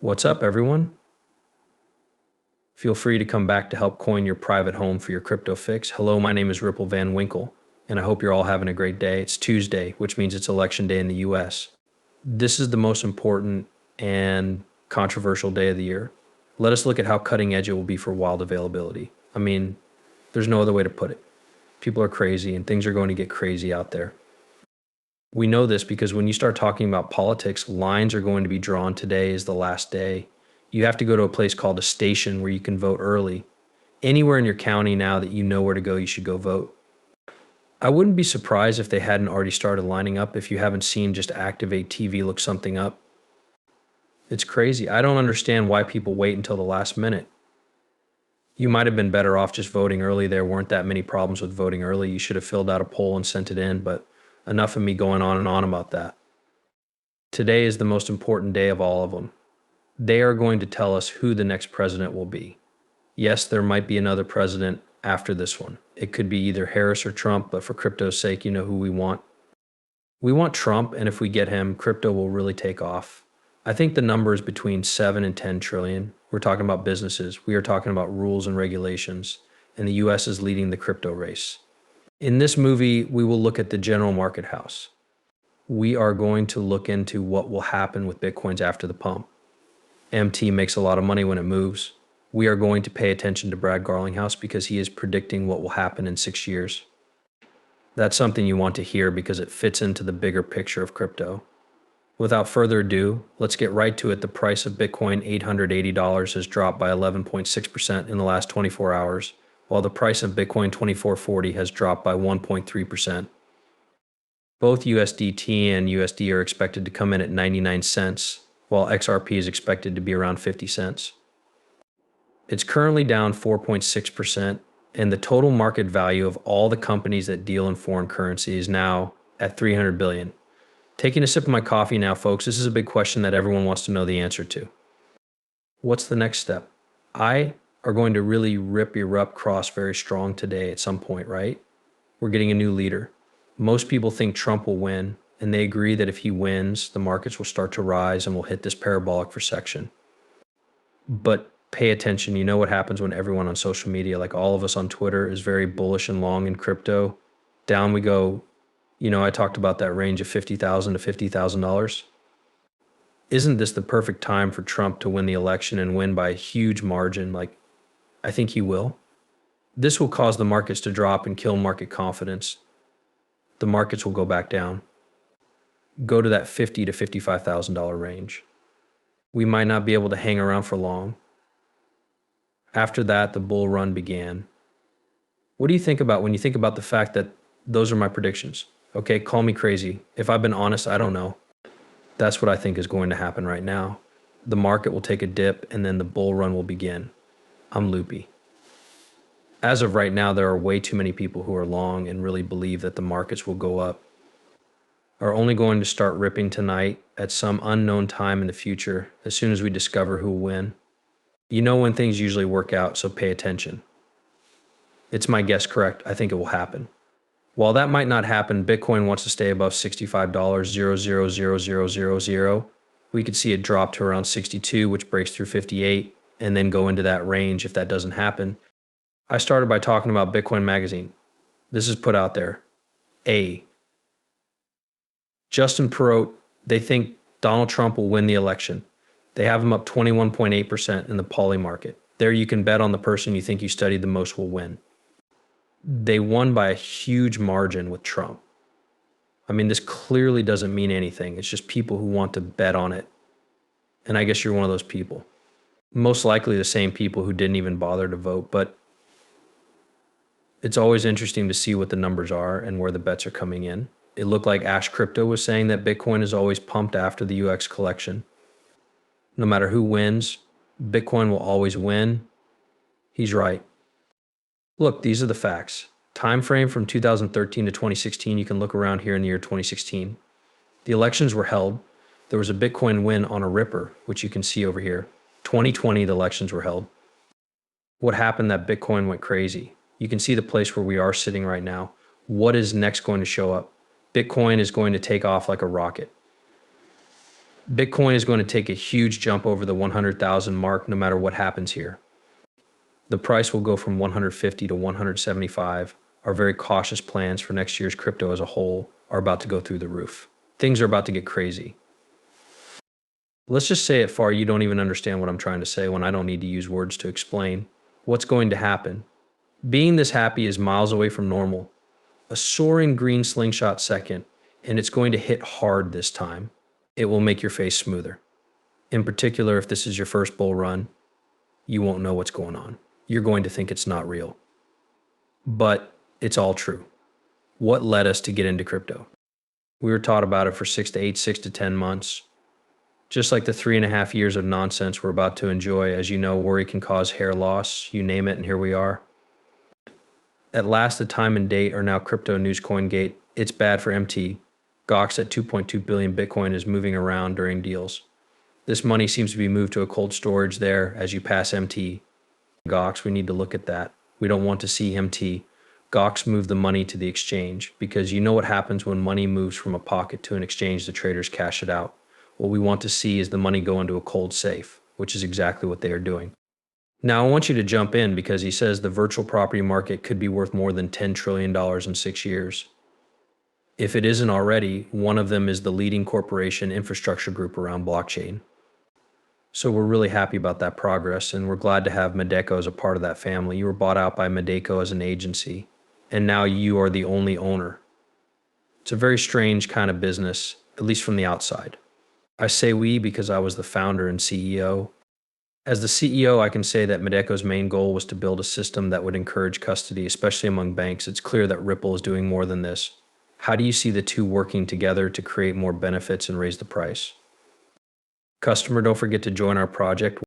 What's up, everyone? Feel free to come back to help coin your private home for your crypto fix. Hello, my name is Ripple Van Winkle, and I hope you're all having a great day. It's Tuesday, which means it's election day in the US. This is the most important and controversial day of the year. Let us look at how cutting edge it will be for wild availability. There's no other way to put it. People are crazy, and things are going to get crazy out there. We know this because when you start talking about politics, lines are going to be drawn. Today is the last day. You have to go to a place called a station where you can vote early. Anywhere in your county now that you know where to go, you should go vote. I wouldn't be surprised if they hadn't already started lining up. If you haven't seen, just activate TV, look something up. It's crazy. I don't understand why people wait until the last minute. You might have been better off just voting early. There weren't that many problems with voting early. You should have filled out a poll and sent it in, but enough of me going on and on about that. Today is the most important day of all of them. They are going to tell us who the next president will be. Yes, there might be another president after this one. It could be either Harris or Trump, but for crypto's sake, you know who we want. We want Trump, and if we get him, crypto will really take off. I think the number is between 7 and 10 trillion. We're talking about businesses. We are talking about rules and regulations, and the US is leading the crypto race. In this movie, we will look at the general market house. We are going to look into what will happen with Bitcoins after the pump. MT makes a lot of money when it moves. We are going to pay attention to Brad Garlinghouse because he is predicting what will happen in 6 years. That's something you want to hear because it fits into the bigger picture of crypto. Without further ado, let's get right to it. The price of Bitcoin, $880, has dropped by 11.6% in the last 24 hours, while the price of Bitcoin 2440 has dropped by 1.3%. Both USDT and USD are expected to come in at 99 cents, while XRP is expected to be around 50 cents. It's currently down 4.6%, and the total market value of all the companies that deal in foreign currency is now at 300 billion. Taking a sip of my coffee now, folks, this is a big question that everyone wants to know the answer to. What's the next step? Are going to really erupt cross very strong today at some point, right? We're getting a new leader. Most people think Trump will win, and they agree that if he wins, the markets will start to rise and will hit this parabolic recession. But pay attention. You know what happens when everyone on social media, like all of us on Twitter, is very bullish and long in crypto. Down we go. I talked about that range of $50,000 to $50,000. Isn't this the perfect time for Trump to win the election and win by a huge margin? I think he will. This will cause the markets to drop and kill market confidence. The markets will go back down. Go to that $50,000 to $55,000 range. We might not be able to hang around for long. After that, the bull run began. What do you think about when you think about the fact that those are my predictions? Okay, call me crazy. If I've been honest, I don't know. That's what I think is going to happen right now. The market will take a dip and then the bull run will begin. I'm loopy. As of right now, there are way too many people who are long and really believe that the markets will go up. Are only going to start ripping tonight at some unknown time in the future as soon as we discover who will win. You know when things usually work out, so pay attention. It's my guess correct. I think it will happen. While that might not happen, Bitcoin wants to stay above $65.000000. We could see it drop to around 62, which breaks through 58, and then go into that range if that doesn't happen. I started by talking about Bitcoin Magazine. This is put out there. Justin Perot, they think Donald Trump will win the election. They have him up 21.8% in the poly market. There you can bet on the person you think you studied the most will win. They won by a huge margin with Trump. This clearly doesn't mean anything. It's just people who want to bet on it. And I guess you're one of those people. Most likely the same people who didn't even bother to vote, but it's always interesting to see what the numbers are and where the bets are coming in. It looked like Ash Crypto was saying that Bitcoin is always pumped after the UX collection. No matter who wins, Bitcoin will always win. He's right. Look, these are the facts. Time frame from 2013 to 2016, you can look around here in the year 2016. The elections were held. There was a Bitcoin win on a ripper, which you can see over here. 2020, the elections were held. What happened that Bitcoin went crazy? You can see the place where we are sitting right now. What is next going to show up? Bitcoin is going to take off like a rocket. Bitcoin is going to take a huge jump over the 100,000 mark no matter what happens here. The price will go from 150 to 175. Our very cautious plans for next year's crypto as a whole are about to go through the roof. Things are about to get crazy. Let's just say it far you don't even understand what I'm trying to say when I don't need to use words to explain what's going to happen. Being this happy is miles away from normal. A soaring green slingshot second, and it's going to hit hard this time. It will make your face smoother. In particular, if this is your first bull run, you won't know what's going on. You're going to think it's not real. But it's all true. What led us to get into crypto? We were taught about it for 6 to 10 months. Just like the 3.5 years of nonsense we're about to enjoy. As you know, worry can cause hair loss, you name it, and here we are. At last, the time and date are now crypto news CoinGate. It's bad for MT. Gox at 2.2 billion Bitcoin is moving around during deals. This money seems to be moved to a cold storage there as you pass MT. Gox, we need to look at that. We don't want to see MT. Gox move the money to the exchange because you know what happens when money moves from a pocket to an exchange, the traders cash it out. What we want to see is the money go into a cold safe, which is exactly what they are doing. Now, I want you to jump in because he says the virtual property market could be worth more than $10 trillion in 6 years. If it isn't already, one of them is the leading corporation infrastructure group around blockchain. So we're really happy about that progress, and we're glad to have Medeco as a part of that family. You were bought out by Medeco as an agency, and now you are the only owner. It's a very strange kind of business, at least from the outside. I say we because I was the founder and CEO. As the CEO, I can say that Medeco's main goal was to build a system that would encourage custody, especially among banks. It's clear that Ripple is doing more than this. How do you see the two working together to create more benefits and raise the price? Customer, don't forget to join our project.